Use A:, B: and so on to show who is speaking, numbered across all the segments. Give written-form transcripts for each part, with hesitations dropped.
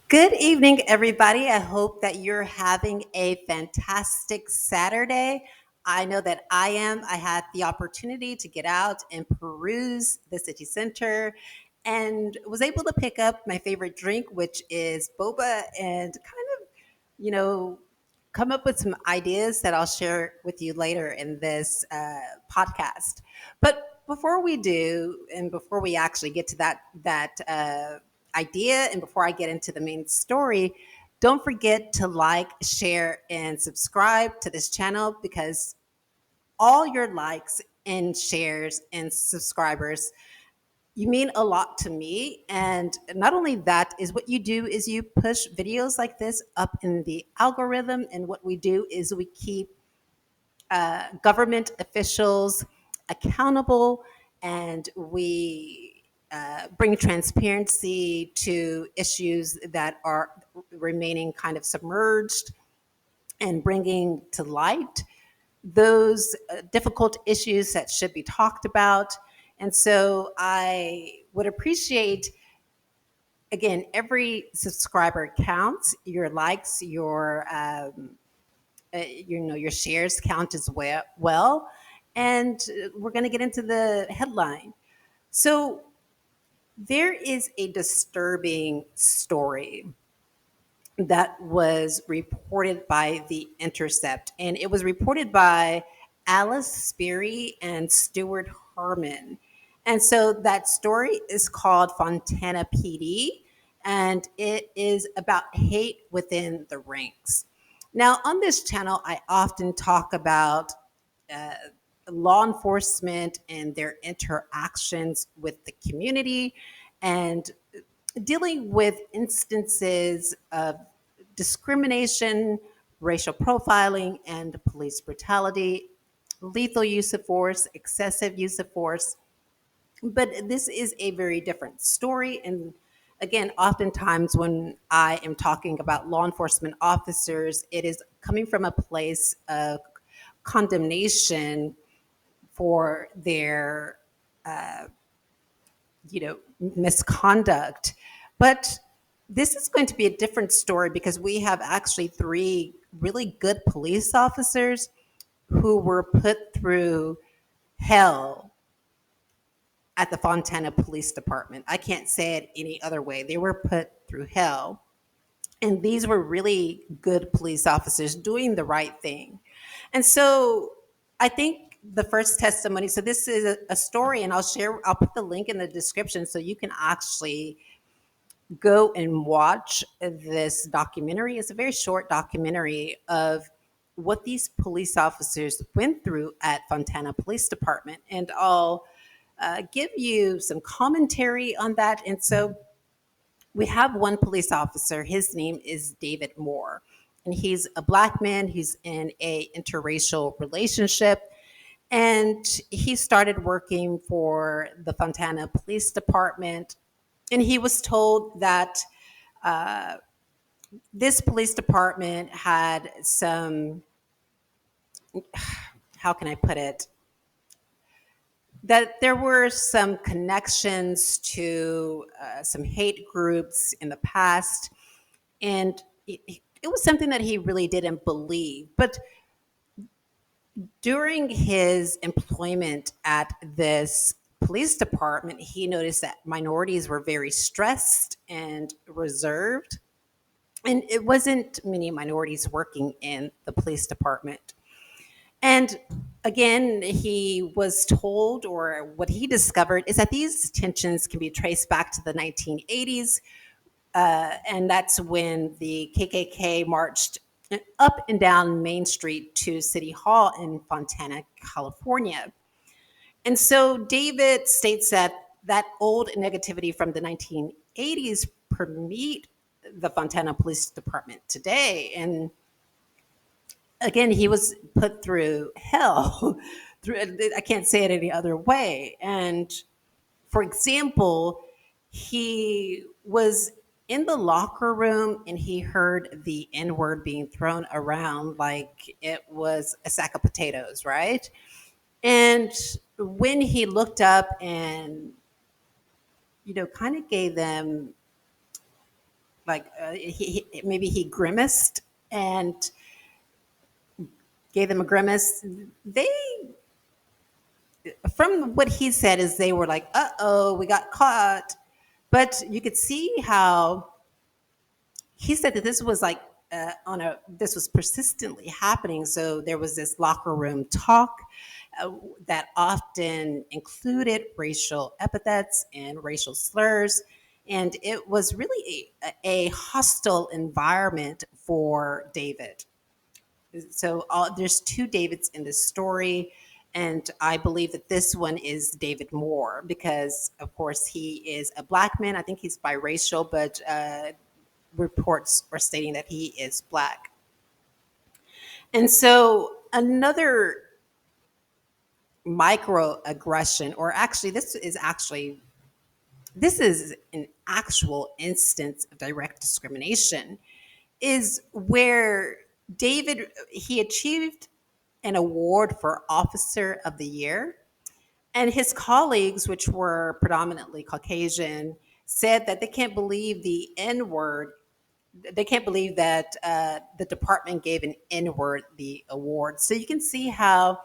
A: Good evening, everybody. I hope that you're having a fantastic Saturday. I know that I am. I had the opportunity to get out and peruse the city center and was able to pick up my favorite drink, which is boba, and kind of, you know, come up with some ideas that I'll share with you later in this podcast. But before we do, and before we actually get to that idea, and before I get into the main story, don't forget to like, share, and subscribe to this channel because all your likes and shares and subscribers you mean a lot to me. And not only that, is what you do is you push videos like this up in the algorithm. And what we do is we keep government officials accountable, and we bring transparency to issues that are remaining kind of submerged, and bringing to light those difficult issues that should be talked about. And so I would appreciate, again, every subscriber counts. Your likes, your shares count as well. And we're going to get into the headline. So there is a disturbing story that was reported by the Intercept, and it was reported by Alice Speary and Stuart Herman. And so that story is called Fontana PD, and it is about hate within the ranks. Now, on this channel, I often talk about uh, law enforcement and their interactions with the community, and dealing with instances of discrimination, racial profiling, and police brutality, lethal use of force, excessive use of force. But this is a very different story. And again, oftentimes when I am talking about law enforcement officers, it is coming from a place of condemnation for their misconduct. But this is going to be a different story because we have actually three really good police officers who were put through hell at the Fontana Police Department. I can't say it any other way. They were put through hell. And these were really good police officers doing the right thing. And so I think the first testimony, so this is a story, and I'll put the link in the description so you can actually go and watch this documentary. It's a very short documentary of what these police officers went through at Fontana Police Department. And I'll give you some commentary on that. And so we have one police officer. His name is David Moore, and he's a black man. He's in a interracial relationship, and he started working for the Fontana Police Department. And he was told that this police department had some, how can I put it, that there were some connections to some hate groups in the past. And it was something that he really didn't believe. But during his employment at this police department, he noticed that minorities were very stressed and reserved. And it wasn't many minorities working in the police department. And again, he was told, or what he discovered, is that these tensions can be traced back to the 1980s. And that's when the KKK marched up and down Main Street to City Hall in Fontana, California. And so David states that that old negativity from the 1980s permeate the Fontana Police Department today. And again, he was put through hell. I can't say it any other way. And for example, he was in the locker room and he heard the N word being thrown around like it was a sack of potatoes, right? And when he looked up and, kind of gave them like maybe he grimaced and gave them a grimace. They, from what he said, is they were like, "Uh oh, we got caught." But you could see how he said that this was like this was persistently happening. So there was this locker room talk uh, that often included racial epithets and racial slurs, and it was really a hostile environment for David. So there's two Davids in this story, and I believe that this one is David Moore because, of course, he is a black man. I think he's biracial, but reports are stating that he is black. And so another microaggression, or actually, this is an actual instance of direct discrimination, is where David he achieved an award for Officer of the Year, and his colleagues, which were predominantly Caucasian, said that they can't believe the N word. They can't believe that the department gave an N word the award. So you can see how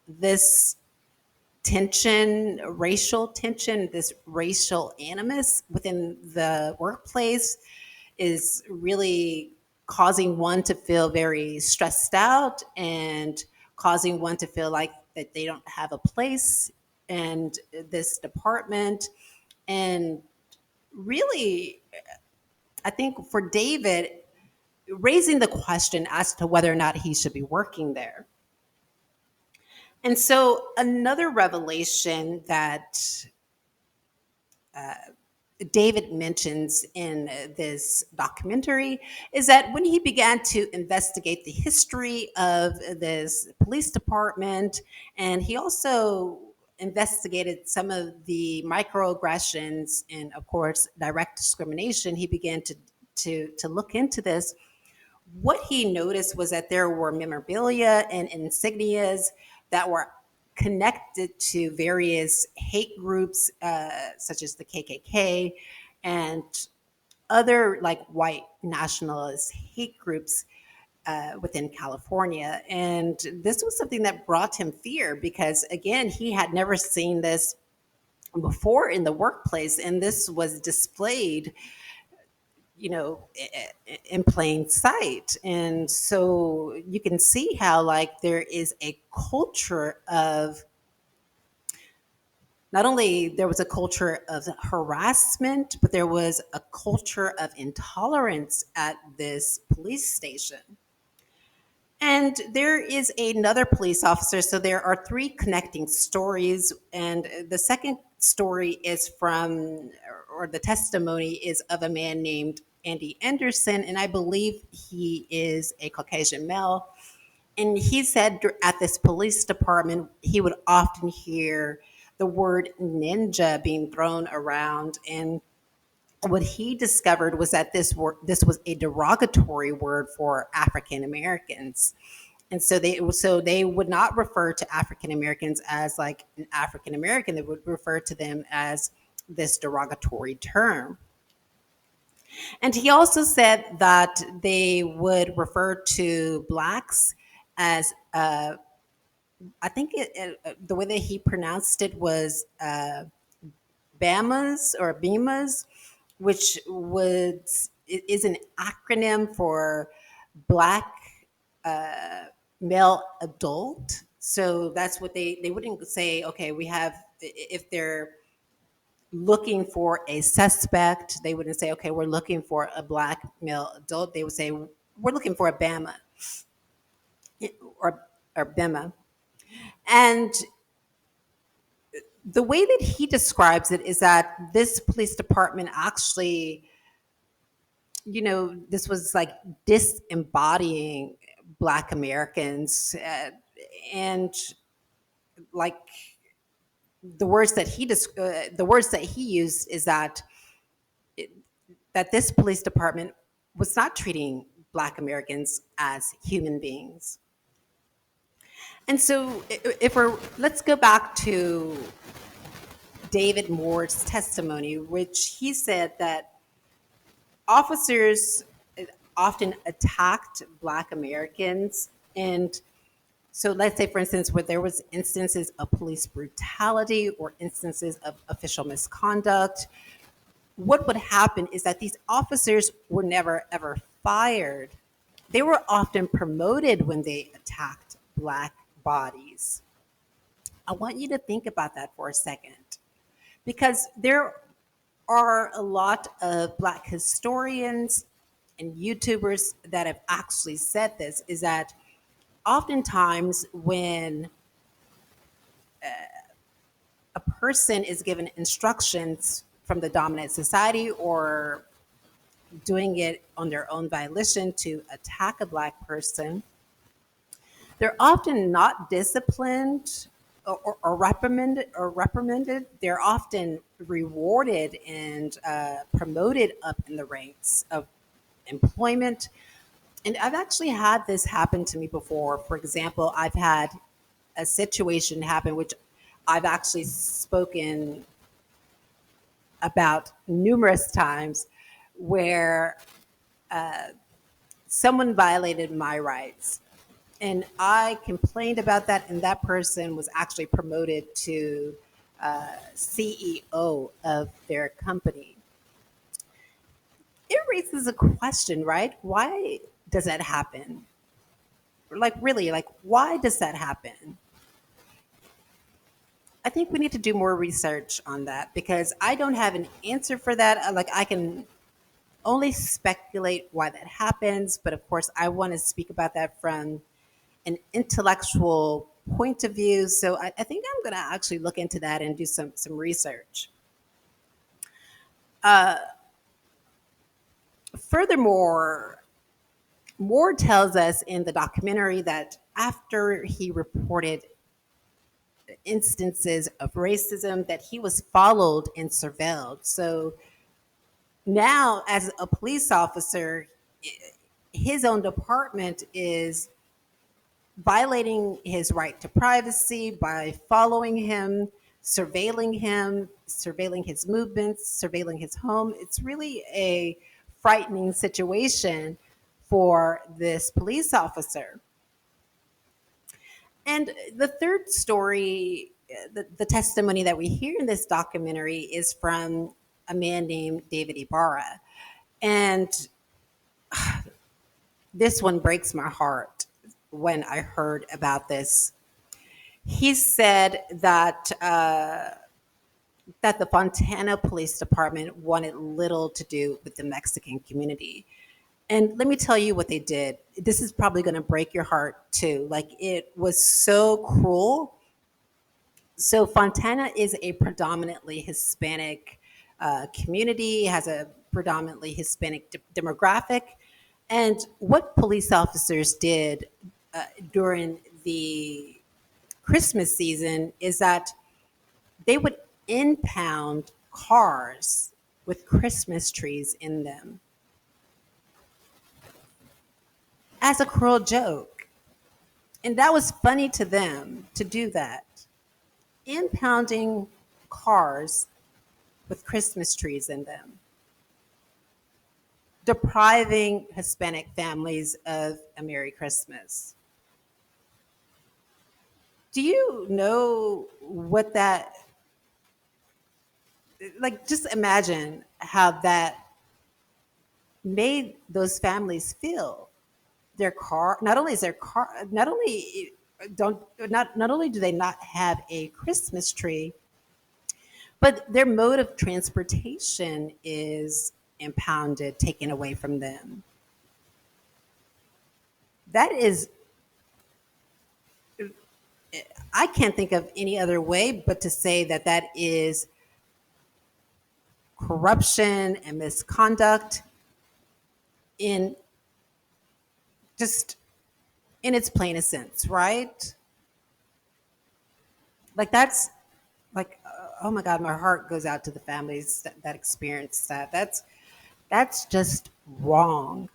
A: this tension, racial tension, this racial animus within the workplace is really causing one to feel very stressed out and causing one to feel like that they don't have a place in this department. And really, I think for David, raising the question as to whether or not he should be working there. And so another revelation that David mentions in this documentary is that when he began to investigate the history of this police department, and he also investigated some of the microaggressions and, of course, direct discrimination, he began to look into this. What he noticed was that there were memorabilia and insignias that were connected to various hate groups, such as the KKK and other like white nationalist hate groups within California. And this was something that brought him fear because, again, he had never seen this before in the workplace, and this was displayed in plain sight. And so you can see how like there is a culture of, not only there was a culture of harassment, but there was a culture of intolerance at this police station. And there is another police officer. So there are three connecting stories. And the second story is from, or the testimony is of a man named Andy Anderson. And I believe he is a Caucasian male. And he said at this police department, he would often hear the word ninja being thrown around. And what he discovered was that this was a derogatory word for African Americans. And so they would not refer to African Americans as like an African American. They would refer to them as this derogatory term. And he also said that they would refer to blacks as I think the way that he pronounced it was BAMAs or BEMAs, which is an acronym for Black Male Adult. So that's what they wouldn't say. Okay, we have, if they're looking for a suspect, they wouldn't say, okay, we're looking for a black male adult. They would say, we're looking for a BAMA or BEMA. And the way that he describes it is that this police department actually, this was like disembodying Black Americans, and like the words that he used is that this police department was not treating Black Americans as human beings. And so, if we're let's go back to David Moore's testimony, which he said that Officers often attacked Black Americans, and so let's say, for instance, where there was instances of police brutality or instances of official misconduct, what would happen is that these officers were never ever fired. They were often promoted when they attacked Black bodies. I want you to think about that for a second because there are a lot of Black historians and YouTubers that have actually said this is that oftentimes when a person is given instructions from the dominant society or doing it on their own volition to attack a Black person, they're often not disciplined or reprimanded. They're often rewarded and promoted up in the ranks of employment. And I've actually had this happen to me before. For example, I've had a situation happen which I've actually spoken about numerous times where someone violated my rights. And I complained about that, and that person was actually promoted to CEO of their company. It raises a question, right? Why does that happen? Like, really, like, why does that happen? I think we need to do more research on that because I don't have an answer for that. Like, I can only speculate why that happens, but of course, I want to speak about that from an intellectual point of view. So I think I'm going to actually look into that and do some research. Furthermore, Moore tells us in the documentary that after he reported instances of racism, that he was followed and surveilled. So now, as a police officer, his own department is violating his right to privacy by following him, surveilling his movements, surveilling his home. It's really a frightening situation for this police officer. And the third story, the testimony that we hear in this documentary is from a man named David Ibarra. And this one breaks my heart when I heard about this. He said that the Fontana Police Department wanted little to do with the Mexican community. And let me tell you what they did. This is probably going to break your heart too. Like, it was so cruel. So Fontana is a predominantly Hispanic community, has a predominantly Hispanic demographic. And what police officers did during the Christmas season is that they would impound cars with Christmas trees in them as a cruel joke. And that was funny to them to do that. Impounding cars with Christmas trees in them, depriving Hispanic families of a Merry Christmas. Do you know what that, like, just imagine how that made those families feel? Their car, not only is their car, not only do they not have a Christmas tree, but their mode of transportation is impounded, taken away from them. That is, I can't think of any other way but to say that that is corruption and misconduct in just in its plainest sense, right? Like, that's like, oh my God, my heart goes out to the families that experience that. That's just wrong.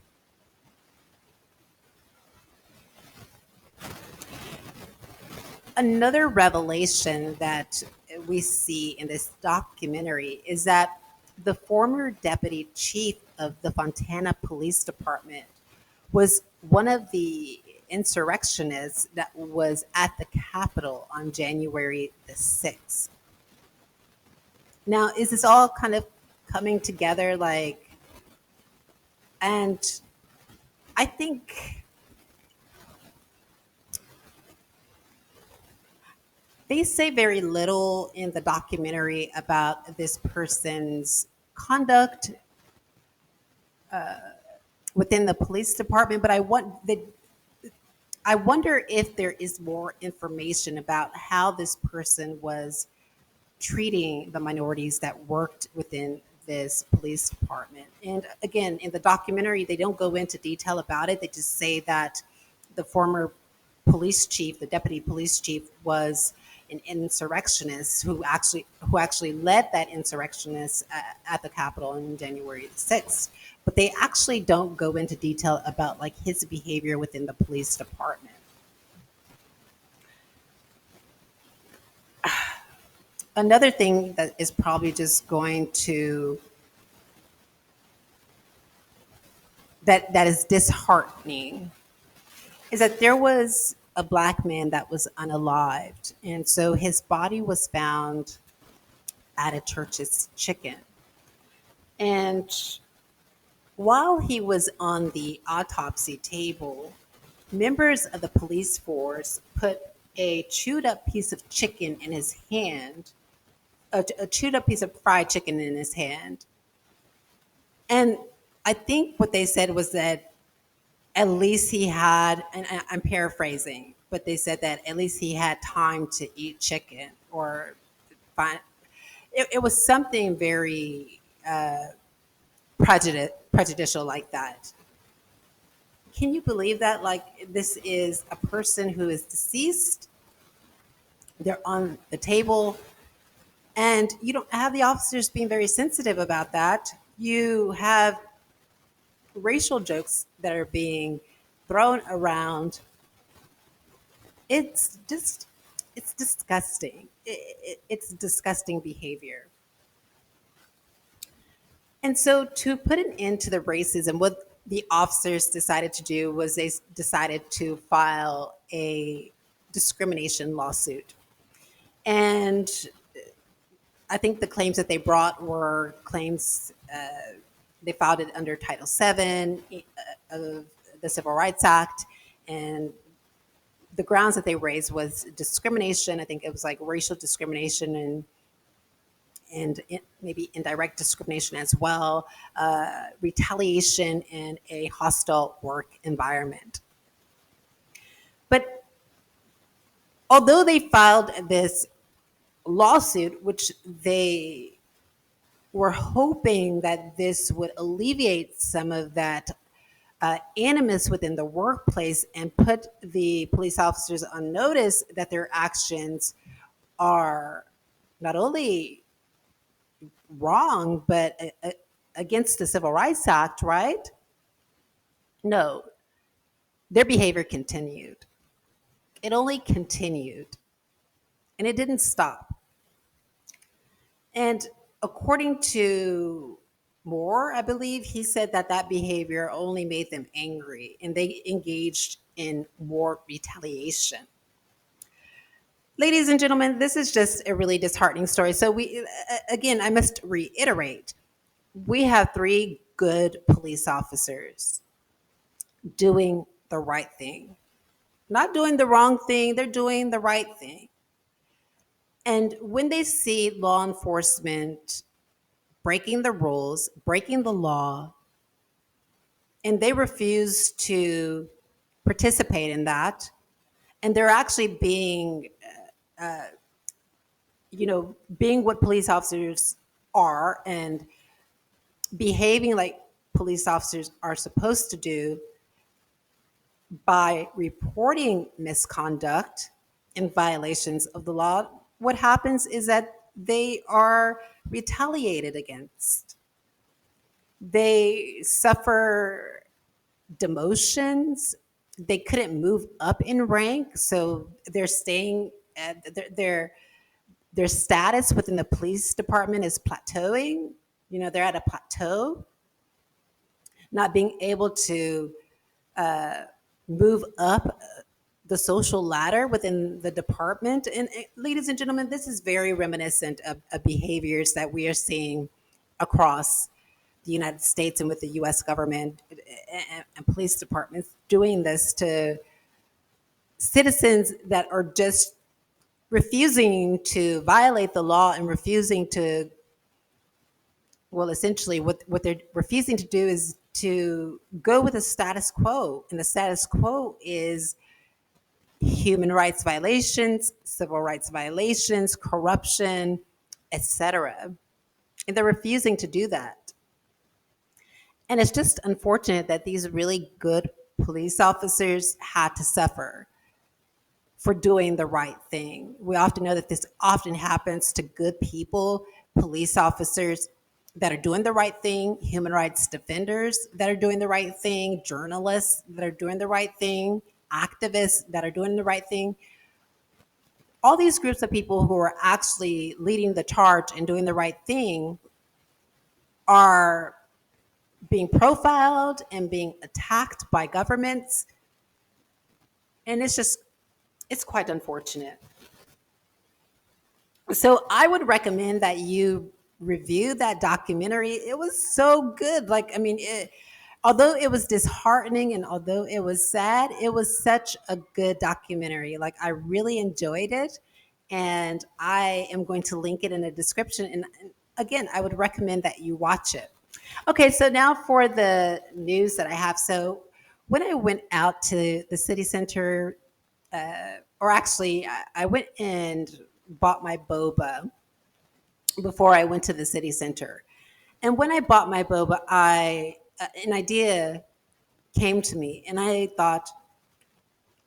A: Another revelation that we see in this documentary is that the former deputy chief of the Fontana Police Department was one of the insurrectionists that was at the Capitol on January the 6th. Now, is this all kind of coming together? And I think they say very little in the documentary about this person's conduct within the police department, but I wonder if there is more information about how this person was treating the minorities that worked within this police department. And again, in the documentary, they don't go into detail about it. They just say that the former police chief, the deputy police chief, was an insurrectionist who actually led that insurrectionist at the Capitol on January the 6th. But they actually don't go into detail about like his behavior within the police department. Another thing that is probably just going to that is disheartening is that there was a black man that was unalived, and so his body was found at a church's chicken. And while he was on the autopsy table, members of the police force put a chewed up piece of chicken in his hand, a chewed up piece of fried chicken in his hand. And I think what they said was that at least he had, and I'm paraphrasing, but they said that at least he had time to eat chicken or find, it was something very prejudicial like that. Can you believe that? Like, this is a person who is deceased, they're on the table, and you don't have the officers being very sensitive about that. You have racial jokes that are being thrown around. It's just, it's disgusting. It's disgusting behavior. And so, to put an end to the racism, what the officers decided to do was they decided to file a discrimination lawsuit. And I think the claims that they brought were claims, they filed it under Title VII of the Civil Rights Act. And the grounds that they raised was discrimination. I think it was like racial discrimination and maybe indirect discrimination as well, retaliation, and a hostile work environment. But although they filed this lawsuit, which they were hoping that this would alleviate some of that animus within the workplace and put the police officers on notice that their actions are not only wrong, but against the Civil Rights Act, right? No, their behavior continued. It only continued, and it didn't stop. And according to Moore, I believe, he said that that behavior only made them angry and they engaged in more retaliation. Ladies and gentlemen, this is just a really disheartening story. So, again, I must reiterate, we have three good police officers doing the right thing. Not doing the wrong thing, they're doing the right thing. And when they see law enforcement breaking the rules, breaking the law, and they refuse to participate in that, and they're actually being, being what police officers are and behaving like police officers are supposed to do by reporting misconduct and violations of the law, what happens is that they are retaliated against. They suffer demotions. They couldn't move up in rank, so they're staying at their status within the police department is plateauing. they're at a plateau, not being able to move up the social ladder within the department. And ladies and gentlemen, this is very reminiscent of behaviors that we are seeing across the United States and with the US government and police departments doing this to citizens that are just refusing to violate the law and refusing to, well, essentially what they're refusing to do is to go with the status quo. And the status quo is human rights violations, civil rights violations, corruption, etc. And they're refusing to do that. And it's just unfortunate that these really good police officers had to suffer for doing the right thing. We often know that this often happens to good people, police officers that are doing the right thing, human rights defenders that are doing the right thing, journalists that are doing the right thing, activists that are doing the right thing. All these groups of people who are actually leading the charge and doing the right thing are being profiled and being attacked by governments. And it's quite unfortunate. So I would recommend that you review that documentary. It was so good. Like, I mean, although it was disheartening and although it was sad, it was such a good documentary. Like, I really enjoyed it. And I am going to link it in the description. And again, I would recommend that you watch it. Okay, so now for the news that I have. So when I went out to the city center, or actually, I went and bought my boba before I went to the city center. And when I bought my boba, an idea came to me, and I thought,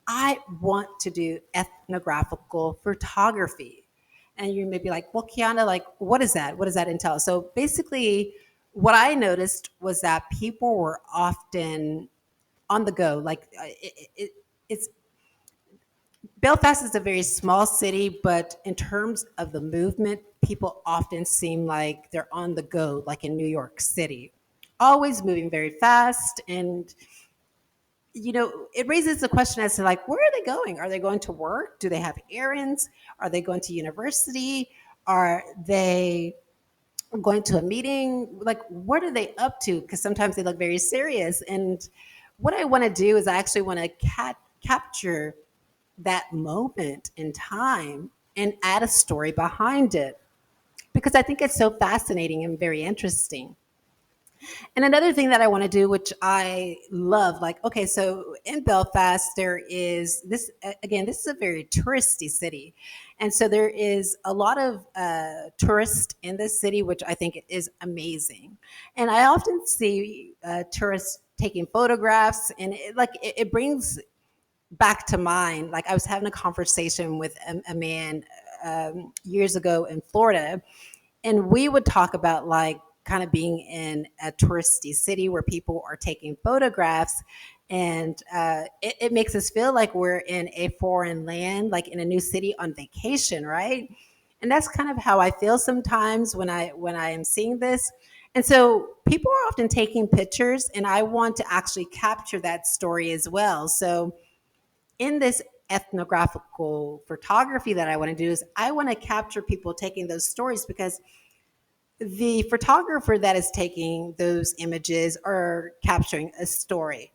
A: I want to do ethnographical photography. And you may be like, well, Kiana, like, what is that? What does that entail? So basically, what I noticed was that people were often on the go. Like, it's Belfast is a very small city, but in terms of the movement, people often seem like they're on the go, like in New York City, always moving very fast. And, it raises the question as to, like, where are they going? Are they going to work? Do they have errands? Are they going to university? Are they going to a meeting? Like, what are they up to? Because sometimes they look very serious. And what I want to do is I actually want to capture that moment in time and add a story behind it because I think it's so fascinating and very interesting. And another thing that I want to do, which I love, like, okay, so in Belfast, there is this, again, this is a very touristy city. And so there is a lot of tourists in this city, which I think is amazing. And I often see tourists taking photographs, and it brings back to mind. Like, I was having a conversation with a man years ago in Florida, and we would talk about, like, kind of being in a touristy city where people are taking photographs, and it makes us feel like we're in a foreign land, like in a new city on vacation, right? And that's kind of how I feel sometimes when I am seeing this. And so people are often taking pictures, and I want to actually capture that story as well. So in this ethnographical photography that I want to do is I want to capture people taking those stories, because the photographer that is taking those images are capturing a story.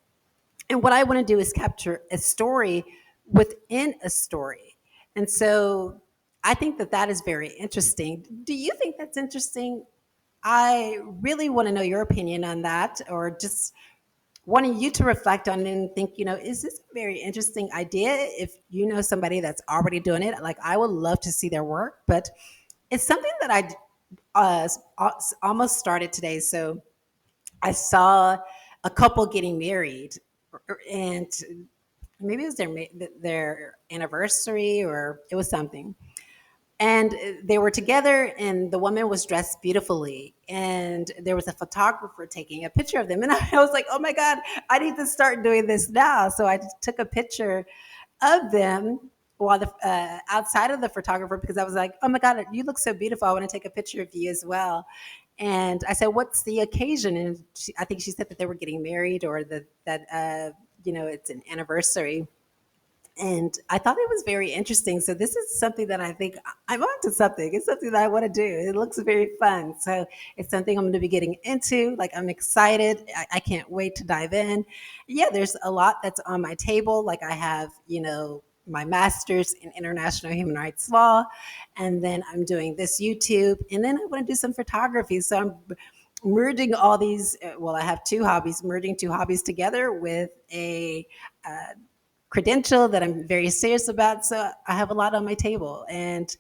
A: And what I want to do is capture a story within a story. And so I think that that is very interesting. Do you think that's interesting? I really want to know your opinion on that, or just wanting you to reflect on it and think, is this a very interesting idea? If you know somebody that's already doing it, like, I would love to see their work, but it's something that I almost started today. So I saw a couple getting married, and maybe it was their anniversary, or it was something. And they were together, and the woman was dressed beautifully, and there was a photographer taking a picture of them, and I was like, oh my god, I need to start doing this now. So I took a picture of them while outside of the photographer, because I was like, oh my god, you look so beautiful, I want to take a picture of you as well. And I said, "What's the occasion?" And I think she said that they were getting married, or that it's an anniversary. And I thought it was very interesting. So this is something that I think I'm onto something. It's something that I want to do. It looks very fun. So it's something I'm going to be getting into. Like, I'm excited. I can't wait to dive in. Yeah, there's a lot that's on my table. Like, I have, my master's in international human rights law, and then I'm doing this YouTube, and then I want to do some photography. So I'm merging all these. Well, I have two hobbies, merging two hobbies together with a credential that I'm very serious about. So I have a lot on my table. And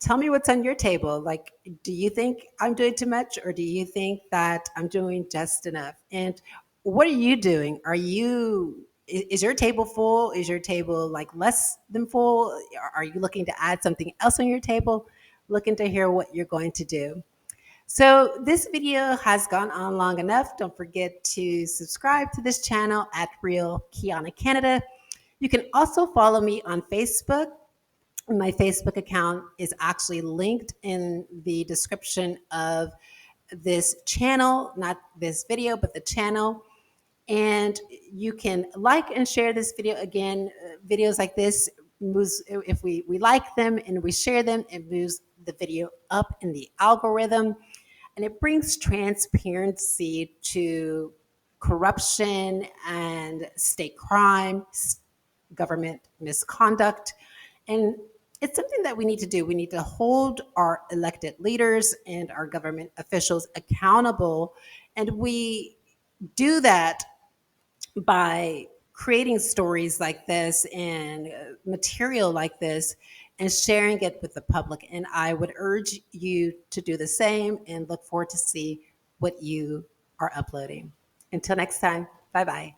A: tell me what's on your table. Like, do you think I'm doing too much, or do you think that I'm doing just enough? And what are you doing? Is your table full? Is your table like less than full? Are you looking to add something else on your table? Looking to hear what you're going to do. So this video has gone on long enough. Don't forget to subscribe to this channel at Real Kiana Canada. You can also follow me on Facebook. My Facebook account is actually linked in the description of this channel, not this video, but the channel. And you can like and share this video. Again, videos like this moves, if we like them and we share them, it moves the video up in the algorithm, and it brings transparency to corruption and state crime, government misconduct. And it's something that we need to do. We need to hold our elected leaders and our government officials accountable. And we do that by creating stories like this and material like this and sharing it with the public. And I would urge you to do the same and look forward to see what you are uploading. Until next time, bye bye.